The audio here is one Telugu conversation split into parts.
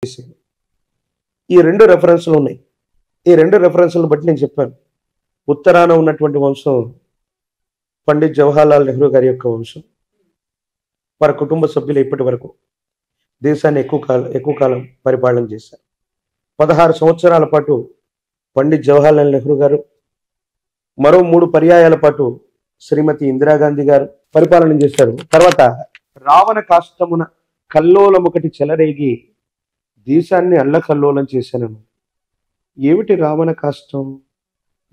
చేసేది. ఈ 2 రెఫరెన్స్‌లు ఉన్నాయి. ఈ 2 రెఫరెన్స్‌లను బట్టి నేను చెప్పాను. ఉత్తరాన ఉన్నటువంటి వంశం పండిత్ జవహర్లాల్ నెహ్రూ గారి యొక్క వంశం. వారి కుటుంబ సభ్యులు ఇప్పటి వరకు దేశాన్ని ఎక్కువ కాలం పరిపాలన చేశారు. 16 సంవత్సరాల పాటు పండిత్ జవహర్లాల్ నెహ్రూ గారు, మరో 3 పర్యాయాల పాటు శ్రీమతి ఇందిరాగాంధీ గారు పరిపాలన చేశారు. తర్వాత రావణ కాష్టమున కల్లోలమొకటి చెలరేగి దేశాన్ని అల్లకల్లోలం చేశాను. ఏమిటి రావణ కాష్టం?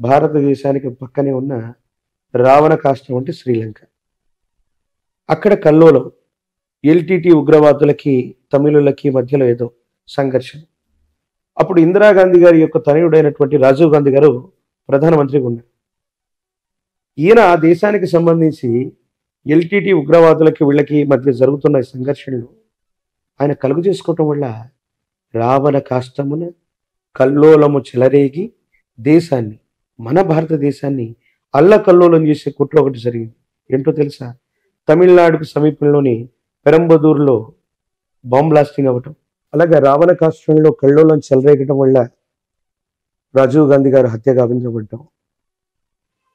భారతదేశానికి పక్కనే ఉన్న రావణ కాష్టం అంటే శ్రీలంక. అక్కడ కల్లోలం, ఎల్టీటీ ఉగ్రవాదులకి తమిళులకి మధ్యలో ఏదో సంఘర్షణ. అప్పుడు ఇందిరాగాంధీ గారి యొక్క తనయుడైనటువంటి రాజీవ్ గాంధీ గారు ప్రధానమంత్రిగా ఉన్నారు. ఈయన ఆ దేశానికి సంబంధించి ఎల్టీటీ ఉగ్రవాదులకి వీళ్ళకి మధ్య జరుగుతున్న సంఘర్షణలు ఆయన కలుగు చేసుకోవటం వల్ల రావణ కాష్టమున కల్లోలము చెలరేగి దేశాన్ని, మన భారతదేశాన్ని అల్లకల్లోలం చేసే కుట్ర ఒకటి జరిగింది. ఏంటో తెలుసా? తమిళనాడుకు సమీపంలోని పెరంబదూరులో బాంబ్ బ్లాస్టింగ్ అవ్వటం. అలాగే రావణ కాష్టంలో కల్లోలం చెలరేగటం వల్ల రాజీవ్ గాంధీ గారు హత్య గావించబడ్డం.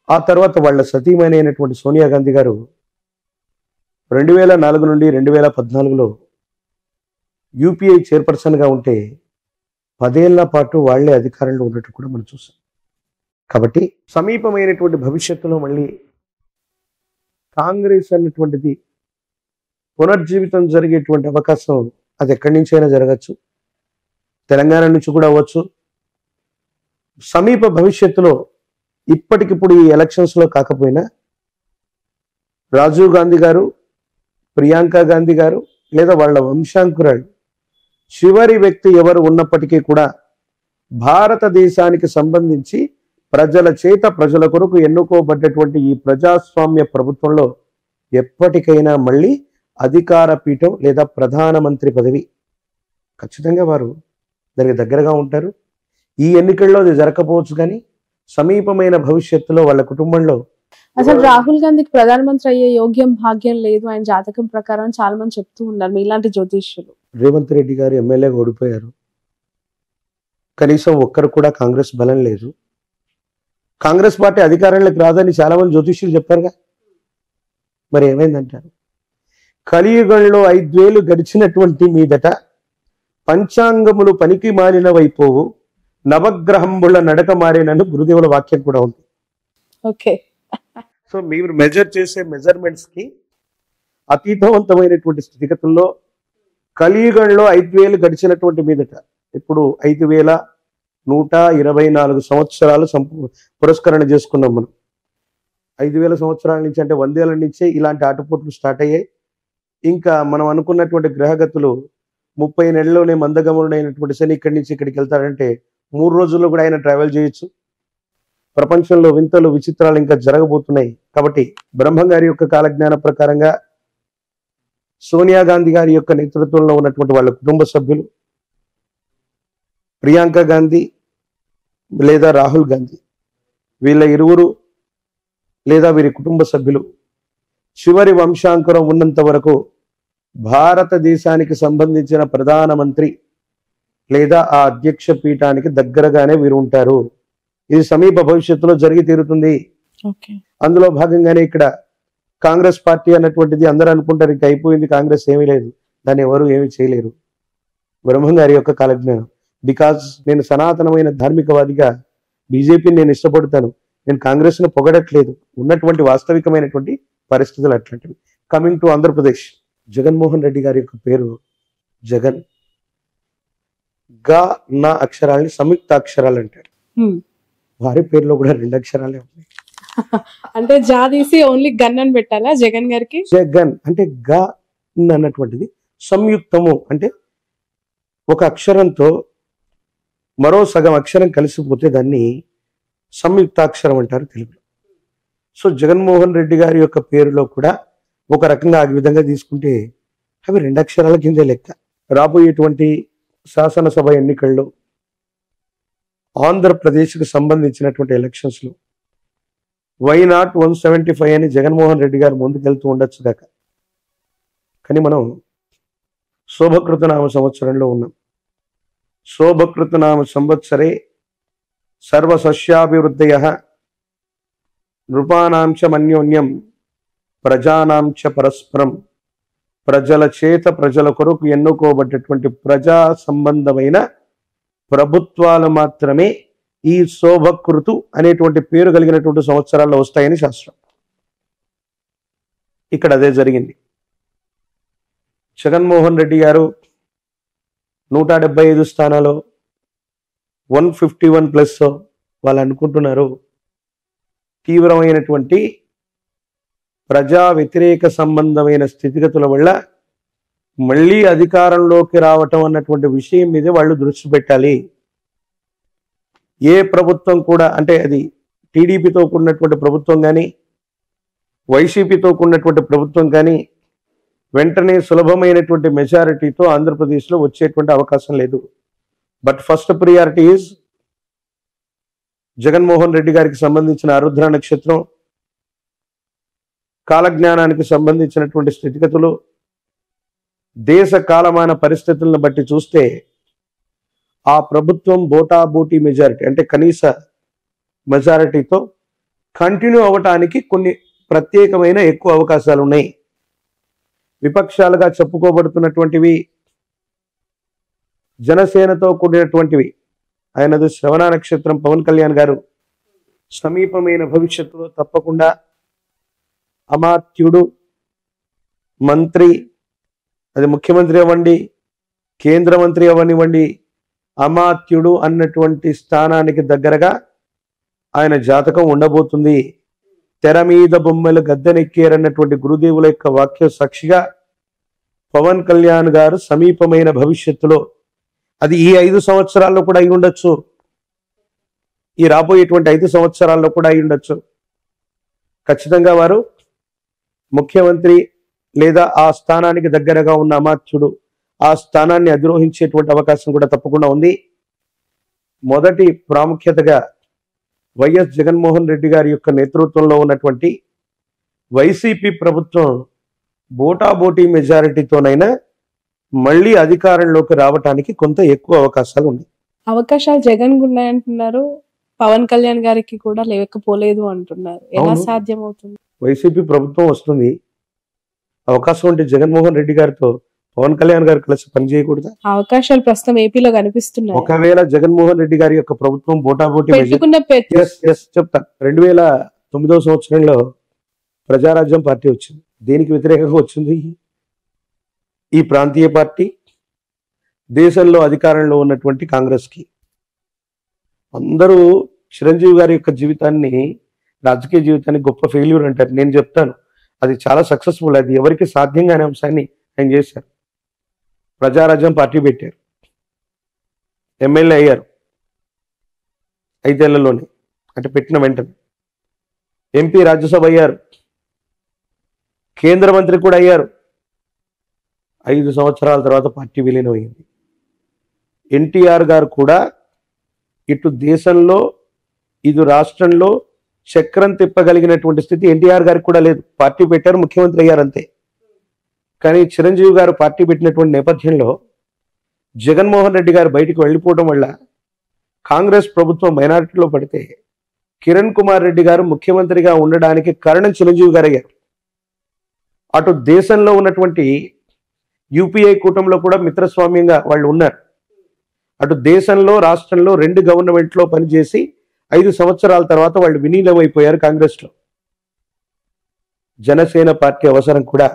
ఆ తర్వాత వాళ్ళ సతీమణి అయినటువంటి సోనియా గాంధీ గారు 2004 నుండి 2014లో యూపీఐ చైర్పర్సన్గా ఉంటే 10 ఏళ్ల పాటు వాళ్లే అధికారంలో ఉన్నట్టు కూడా మనం చూసాం. కాబట్టి సమీపమైనటువంటి భవిష్యత్తులో మళ్ళీ కాంగ్రెస్ అన్నటువంటిది పునర్జీవితం జరిగేటువంటి అవకాశం అది ఎక్కడి నుంచైనా జరగచ్చు, తెలంగాణ నుంచి కూడా అవ్వచ్చు. సమీప భవిష్యత్తులో ఇప్పటికిప్పుడు ఈ ఎలక్షన్స్లో కాకపోయినా రాజీవ్ గాంధీ గారు, ప్రియాంక గాంధీ గారు లేదా వాళ్ళ వంశాంకురాలు చివరి వ్యక్తి ఎవరు ఉన్నప్పటికీ కూడా భారతదేశానికి సంబంధించి ప్రజల కొరకు ఎన్నుకోబడ్డటువంటి ఈ ప్రజాస్వామ్య ప్రభుత్వంలో ఎప్పటికైనా మళ్ళీ అధికార పీఠం లేదా ప్రధానమంత్రి పదవి ఖచ్చితంగా వారు దానికి దగ్గరగా ఉంటారు. ఈ ఎన్నికల్లో అది జరగకపోవచ్చు, కానీ సమీపమైన భవిష్యత్తులో వాళ్ళ కుటుంబంలో అసలు రాహుల్ గాంధీకి ప్రధానమంత్రి అయ్యే యోగ్యం భాగ్యం లేదు ఆయన జాతకం ప్రకారం చాలా మంది చెప్తూ ఉన్నారు మీలాంటి జ్యోతిష్యులు. రేవంత్ రెడ్డి గారు ఎమ్మెల్యేగా ఓడిపోయారు. కనీసం ఒక్కరు కూడా కాంగ్రెస్ బలం లేదు. కాంగ్రెస్ పార్టీ అధికారంలోకి రాదని చాలా మంది జ్యోతిష్యులు చెప్పారుగా. మరి ఏమైందంటారు? కలియుగంలో 5 ఏళ్లు గడిచినటువంటి మీదట పంచాంగములు పనికి మారినవైపోవు, నవగ్రహంబుల నడక మారినను గురుదేవుల వాక్యం కూడా ఉంది. ఓకే. సో మీరు మెజర్ చేసే మెజర్మెంట్స్ కి అతీతవంతమైనటువంటి స్థితిగతుల్లో కలియుగంలో 5 ఏళ్లు గడిచినటువంటి మీదట ఇప్పుడు 5124 సంవత్సరాలు పురస్కరణ చేసుకున్నాం మనం. 5000 సంవత్సరాల నుంచి అంటే 100 ఏళ్ల నుంచే ఇలాంటి ఆటపోట్లు స్టార్ట్ అయ్యాయి. ఇంకా మనం అనుకున్నటువంటి గ్రహగతులు 30 నెలల్లోనే మందగమనుడైనటువంటి శని ఇక్కడి నుంచి ఇక్కడికి వెళ్తాడంటే 3 రోజుల్లో కూడా ఆయన ట్రావెల్ చేయొచ్చు. ప్రపంచంలో వింతలు విచిత్రాలు ఇంకా జరగబోతున్నాయి. కాబట్టి బ్రహ్మ గారి యొక్క కాలజ్ఞాన ప్రకారంగా సోనియా గాంధీ గారి యొక్క నేతృత్వంలో ఉన్నటువంటి వాళ్ళ కుటుంబ సభ్యులు, ప్రియాంక గాంధీ లేదా రాహుల్ గాంధీ, వీళ్ళ ఇరువురు లేదా వీరి కుటుంబ సభ్యులు చివరి వంశాంకురం ఉన్నంత వరకు భారతదేశానికి సంబంధించిన ప్రధానమంత్రి లేదా ఆ అధ్యక్ష పీఠానికి దగ్గరగానే వీరు ఉంటారు. ఇది సమీప భవిష్యత్తులో జరిగి తీరుతుంది. అందులో భాగంగానే ఇక్కడ కాంగ్రెస్ పార్టీ అన్నటువంటిది అందరూ అనుకుంటారు ఇంకా అయిపోయింది, కాంగ్రెస్ ఏమీ లేదు, దాన్ని ఎవరు ఏమీ చేయలేరు. బ్రహ్మం గారి యొక్క కాలజ్ఞానం. బికాజ్ నేను సనాతనమైన ధార్మికవాదిగా బీజేపీని నేను ఇష్టపడతాను. నేను కాంగ్రెస్ ను పొగడట్లేదు, ఉన్నటువంటి వాస్తవికమైనటువంటి పరిస్థితులు అట్లాంటివి. కమింగ్ టు ఆంధ్రప్రదేశ్, జగన్మోహన్ రెడ్డి గారి యొక్క పేరు జగన్. గా నా అక్షరాలని సంయుక్త అక్షరాలు అంటారు. వారి పేరులో కూడా 2 అక్షరాలే ఉన్నాయి. అంటే జా తీసి ఓన్లీ గన్ అని పెట్టాలా జగన్ గారికి? జగన్ అంటే గా అన్నటువంటిది సంయుక్తము, అంటే ఒక అక్షరంతో మరో సగం అక్షరం కలిసిపోతే దాన్ని సంయుక్తాక్షరం అంటారు తెలుగులో. సో జగన్మోహన్ రెడ్డి గారి యొక్క పేరులో కూడా ఒక రకంగా ఆ విధంగా తీసుకుంటే అవి 2 అక్షరాల కిందే లెక్క. రాబోయేటువంటి శాసనసభ ఎన్నికల్లో ఆంధ్రప్రదేశ్కు సంబంధించినటువంటి ఎలక్షన్స్లో వైనాట్ 175 అని జగన్మోహన్ రెడ్డి గారు ముందుకెళ్తూ ఉండొచ్చు దాకా. కానీ మనం శోభకృతనామ సంవత్సరంలో ఉన్నాం. శోభకృతనామ సంవత్సరే సర్వసస్యాభివృద్ధయః నృపానాం చ మన్యోన్యం ప్రజానాం చ పరస్పరం. ప్రజల చేత ప్రజల కొరకు ఎన్నుకోబడ్డటువంటి ప్రజా సంబంధమైన ప్రభుత్వాలు మాత్రమే ఈ శోభకృతు అనేటువంటి పేరు కలిగినటువంటి సంవత్సరాల్లో వస్తాయని శాస్త్రం. ఇక్కడ అదే జరిగింది. జగన్మోహన్ రెడ్డి గారు 175 స్థానాలు 151+ వాళ్ళు అనుకుంటున్నారు. తీవ్రమైనటువంటి ప్రజా వ్యతిరేక సంబంధమైన స్థితిగతుల వల్ల మళ్ళీ అధికారంలోకి రావటం అన్నటువంటి విషయం మీద వాళ్ళు దృష్టి పెట్టాలి. ఏ ప్రభుత్వం కూడా, అంటే అది టీడీపీతో కూడినటువంటి ప్రభుత్వం కానీ వైసీపీతో కూడినటువంటి ప్రభుత్వం కానీ వెంటనే సులభమైనటువంటి మెజారిటీతో ఆంధ్రప్రదేశ్లో వచ్చేటువంటి అవకాశం లేదు. But first priority is Jaganmohan Reddy గారికి సంబంధించిన ఆరుద్ర నక్షత్రం, కాలజ్ఞానానికి సంబంధించినటువంటి స్థితిగతులు, దేశ కాలమాన పరిస్థితులను బట్టి చూస్తే ఆ ప్రభుత్వం బోటాబోటీ మెజారిటీ, అంటే కనీస మెజారిటీతో కంటిన్యూ అవ్వటానికి కొన్ని ప్రత్యేకమైన ఎక్కువ అవకాశాలు ఉన్నాయి. విపక్షాలుగా చెప్పుకోబడుతున్నటువంటివి జనసేనతో కూడినటువంటివి. ఆయనది శ్రవణ నక్షత్రం. పవన్ కళ్యాణ్ గారు సమీపమైన భవిష్యత్తులో తప్పకుండా అమాత్యుడు, మంత్రి, అది ముఖ్యమంత్రి అవ్వండి, కేంద్ర మంత్రి అవ్వనివ్వండి, అమాత్యుడు అన్నటువంటి స్థానానికి దగ్గరగా ఆయన జాతకం ఉండబోతుంది. తెర మీద బొమ్మలు గద్దెనెక్కారన్నటువంటి గురుదేవుల యొక్క వాక్య సాక్షిగా పవన్ కళ్యాణ్ గారు సమీపమైన భవిష్యత్తులో, అది ఈ 5 సంవత్సరాల్లో కూడా అయి ఉండొచ్చు, ఈ రాబోయేటువంటి 5 సంవత్సరాల్లో కూడా అయి ఉండొచ్చు, ఖచ్చితంగా వారు ముఖ్యమంత్రి లేదా ఆ స్థానానికి దగ్గరగా ఉన్న అమాత్యుడు ఆ స్థానాన్ని అధిరోహించేటువంటి అవకాశం కూడా తప్పకుండా ఉంది. మొదటి ప్రాముఖ్యతగా వైఎస్ జగన్మోహన్ రెడ్డి గారి యొక్క నేతృత్వంలో ఉన్నటువంటి వైసీపీ ప్రభుత్వం బోటాబోటీ మెజారిటీతోనైనా మళ్ళీ అధికారంలోకి రావటానికి కొంత ఎక్కువ అవకాశాలు ఉన్నాయి. అవకాశాలు జగన్ ఉన్నాయంటున్నారు, పవన్ కళ్యాణ్ గారికి కూడా లేకపోలేదు అంటున్నారు. ఎలా సాధ్యం అవుతుంది? వైసీపీ ప్రభుత్వం వస్తుంది, అవకాశం ఉంటే జగన్మోహన్ రెడ్డి గారితో పవన్ కళ్యాణ్ గారు కలిసి పనిచేయకూడదా? అవకాశాలు ప్రస్తుతం ఏపీలో కనిపిస్తున్నాయి. ఒకవేళ జగన్మోహన్ రెడ్డి గారి యొక్క ప్రభుత్వం బోటాబోటీ చెప్తా, 2009 సంవత్సరంలో ప్రజారాజ్యం పార్టీ వచ్చింది. దేనికి వ్యతిరేకంగా వచ్చింది? ఈ ప్రాంతీయ పార్టీ దేశంలో అధికారంలో ఉన్నటువంటి కాంగ్రెస్ కి. అందరూ చిరంజీవి గారి యొక్క జీవితాన్ని, రాజకీయ జీవితాన్ని గొప్ప ఫెయిల్యూర్ అంటారు. నేను చెప్తాను, అది చాలా సక్సెస్ఫుల్. అది ఎవరికి సాధ్యం కాని అంశాన్ని ఆయన చేశారు. ప్రజారాజ్యం పార్టీ పెట్టారు, ఎమ్మెల్యే అయ్యారు 5 ఏళ్లలోనే, అంటే పెట్టిన వెంటనే ఎంపీ, రాజ్యసభ అయ్యారు, కేంద్ర మంత్రి కూడా అయ్యారు. 5 సంవత్సరాల తర్వాత పార్టీ విలీనం అయింది. ఎన్టీఆర్ గారు కూడా ఇటు దేశంలో ఇటు రాష్ట్రంలో చక్రం తిప్పగలిగినటువంటి స్థితి ఎన్టీఆర్ గారికి కూడా లేదు. పార్టీ పెట్టారు, ముఖ్యమంత్రి అయ్యారు అంతే. కానీ చిరంజీవి గారు పార్టీ పెట్టినటువంటి నేపథ్యంలో జగన్మోహన్ రెడ్డి గారు బయటికి వెళ్ళిపోవడం వల్ల కాంగ్రెస్ ప్రభుత్వం మైనారిటీలో పడితే కిరణ్ కుమార్ రెడ్డి గారు ముఖ్యమంత్రిగా ఉండడానికి కారణం చిరంజీవి గారు అయ్యారు. అటు దేశంలో ఉన్నటువంటి యూపీఏ కూటమిలో కూడా మిత్రస్వామ్యంగా వాళ్ళు ఉన్నారు. అటు దేశంలో రాష్ట్రంలో 2 గవర్నమెంట్లో పనిచేసి 5 సంవత్సరాల తర్వాత వాళ్ళు విలీనమైపోయారు కాంగ్రెస్లో. జనసేన పార్టీ అవసరం కూడా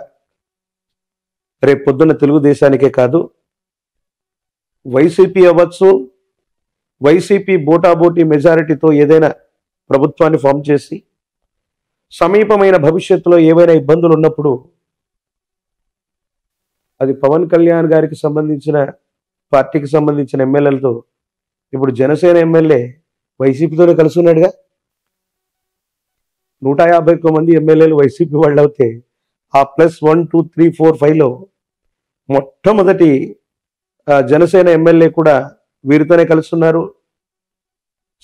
రేపు పొద్దున్న తెలుగుదేశానికే కాదు, వైసీపీ అవ్వచ్చు, వైసీపీ బోటాబోటీ మెజారిటీతో ఏదైనా ప్రభుత్వాన్ని ఫామ్ చేసి సమీపమైన భవిష్యత్తులో ఏవైనా ఇబ్బందులు ఉన్నప్పుడు అది పవన్ కళ్యాణ్ గారికి సంబంధించిన పార్టీకి సంబంధించిన ఎమ్మెల్యేలతో, ఇప్పుడు జనసేన ఎమ్మెల్యే వైసీపీతోనే కలిసి ఉన్నాడుగా. 151 మంది ఎమ్మెల్యేలు వైసీపీ వాళ్ళు అవుతే ఆ +1 2 3 4 5లో మొట్టమొదటి జనసేన ఎమ్మెల్యే కూడా వీరితోనే కలుస్తున్నారు.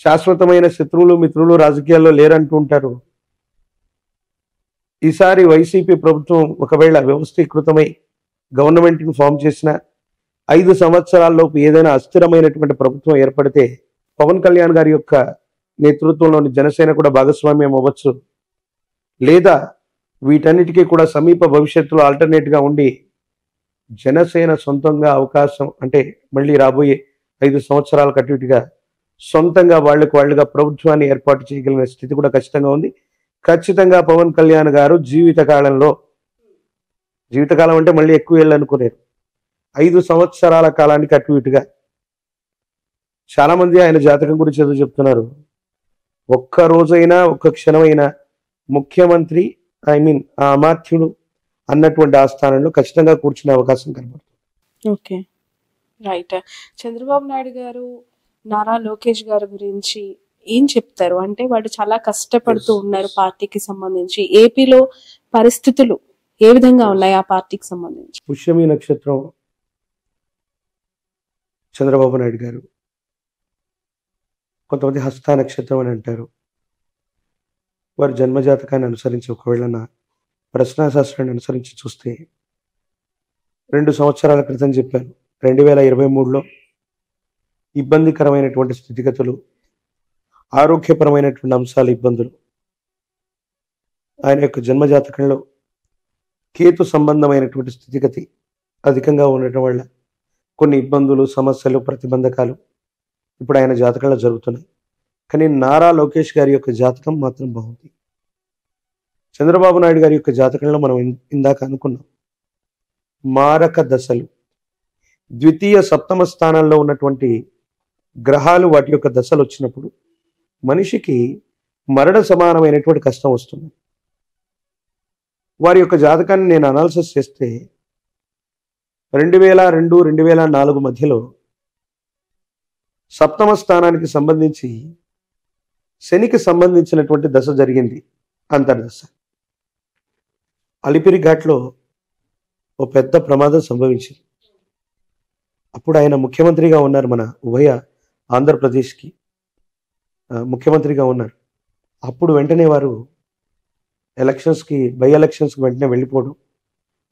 శాశ్వతమైన శత్రువులు మిత్రులు రాజకీయాల్లో లేరంటూ ఉంటారు. ఈసారి వైసీపీ ప్రభుత్వం ఒకవేళ వ్యవస్థీకృతమై గవర్నమెంట్ని ఫామ్ చేసిన 5 సంవత్సరాల్లోపు ఏదైనా అస్థిరమైనటువంటి ప్రభుత్వం ఏర్పడితే పవన్ కళ్యాణ్ గారి యొక్క నేతృత్వంలోని జనసేన కూడా భాగస్వామ్యం అవ్వచ్చు, లేదా వీటన్నిటికీ కూడా సమీప భవిష్యత్తులో ఆల్టర్నేట్ గా ఉండి జనసేన సొంతంగా అవకాశం అంటే మళ్ళీ రాబోయే 5 సంవత్సరాల కట్టుగా సొంతంగా వాళ్ళుగా ప్రభుత్వాన్ని ఏర్పాటు చేయగలిగిన స్థితి కూడా ఖచ్చితంగా ఉంది. ఖచ్చితంగా పవన్ కళ్యాణ్ గారు జీవితకాలం అంటే మళ్ళీ ఎక్కువ ఏళ్ళు అనుకునేరు, 5 సంవత్సరాల కాలానికి అటు ఇటుగా. చాలా మంది ఆయన జాతకం గురించి ఏదో చెప్తున్నారు. ఒక్క రోజైనా ఒక్క క్షణమైనా ముఖ్యమంత్రి ఆ అమాత్యుడు అన్నటువంటి ఆ స్థానంలో ఖచ్చితంగా కూర్చునే అవకాశం కనబడుతుంది. Okay, right. చంద్రబాబు నాయుడు గారు నారా లోకేష్ గారి గురించి ఏం చెప్తారు? అంటే వాళ్ళు చాలా కష్టపడుతూ ఉన్నారు పార్టీకి సంబంధించి. ఏపీలో పరిస్థితులు ఏ విధంగా ఉన్నాయి ఆ పార్టీకి సంబంధించి? పుష్యమి నక్షత్రం చంద్రబాబు నాయుడు గారు, కొంతమంది హస్త నక్షత్రం అని అంటారు. వారి జన్మజాతకాన్ని అనుసరించి ఒకవేళ నా ప్రశ్నాశాస్త్రాన్ని అనుసరించి చూస్తే 2 సంవత్సరాల క్రితం చెప్పాను, 2023లో ఇబ్బందికరమైనటువంటి స్థితిగతులు, ఆరోగ్యపరమైనటువంటి అంశాలు, ఇబ్బందులు ఆయన యొక్క జన్మజాతకంలో కేతు సంబంధమైనటువంటి స్థితిగతి అధికంగా ఉండటం వల్ల కొన్ని ఇబ్బందులు, సమస్యలు, ప్రతిబంధకాలు ఇప్పుడు ఆయన జాతకంలో జరుగుతున్నాయి. కానీ నారా లోకేష్ గారి యొక్క జాతకం మాత్రం బాగుంది. చంద్రబాబు నాయుడు గారి యొక్క జాతకంలో మనం ఇందాక అనుకున్నాం, మారక దశలు, ద్వితీయ సప్తమ స్థానాల్లో ఉన్నటువంటి గ్రహాలు వాటి యొక్క దశలు వచ్చినప్పుడు మనిషికి మరణ సమానమైనటువంటి కష్టం వస్తుంది. వారి యొక్క జాతకాన్ని నేను అనాలిసిస్ చేస్తే 2002-2004 మధ్యలో సప్తమ స్థానానికి సంబంధించి శనికి సంబంధించినటువంటి దశ జరిగింది, అంతర్దశ. అలిపిరి ఘాట్లో ఓ పెద్ద ప్రమాదం సంభవించింది. అప్పుడు ఆయన ముఖ్యమంత్రిగా ఉన్నారు, మన ఉభయ ఆంధ్రప్రదేశ్కి ముఖ్యమంత్రిగా ఉన్నారు. అప్పుడు వెంటనే వారు బై ఎలక్షన్స్కి వెంటనే వెళ్ళిపోవడం,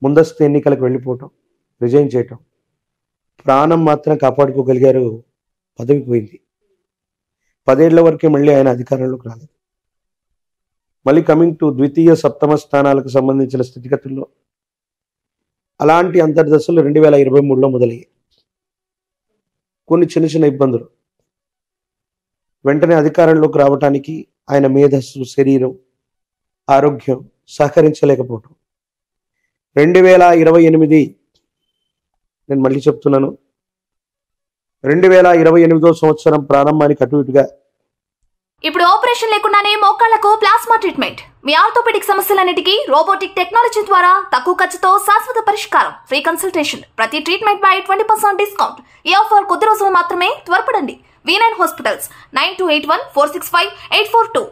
ముందస్తు ఎన్నికలకు వెళ్ళిపోవడం, రిజైన్ చేయటం. ప్రాణం మాత్రం కాపాడుకోగలిగారు, పదవి పోయింది. 10 ఏళ్ల వరకే మళ్ళీ ఆయన అధికారంలోకి రాలేదు. మళ్ళీ కమింగ్ టు ద్వితీయ సప్తమ స్థానాలకు సంబంధించిన స్థితిగతుల్లో అలాంటి అంతర్దశలు 2023లో మొదలయ్యాయి. కొన్ని చిన్న ఇబ్బందులు, వెంటనే అధికారంలోకి రావటానికి ఆయన మేధస్సు, శరీరం, ఆరోగ్యం సహకరించలేకపోవటం. 2028 నేను మళ్ళీ చెప్తున్నాను, 2028వ సంవత్సరం ప్రారంభానికి అటు ఇటుగా ఇప్పుడు ఆపరేషన్ లేకుండానే మోకాళ్లకు ప్లాస్మా ట్రీట్మెంట్. మీ ఆర్థోపెడిక్ సమస్యలన్నిటికీ రోబోటిక్ టెక్నాలజీ ద్వారా తక్కువ ఖర్చుతో శాశ్వత పరిష్కారం. ఫ్రీ కన్సల్టేషన్, ప్రతి ట్రీట్మెంట్ పై 20% డిస్కౌంట్. ఈ ఆఫర్ కొద్ది రోజులు మాత్రమే, త్వరపడండి. V9 hospitals 9281465842.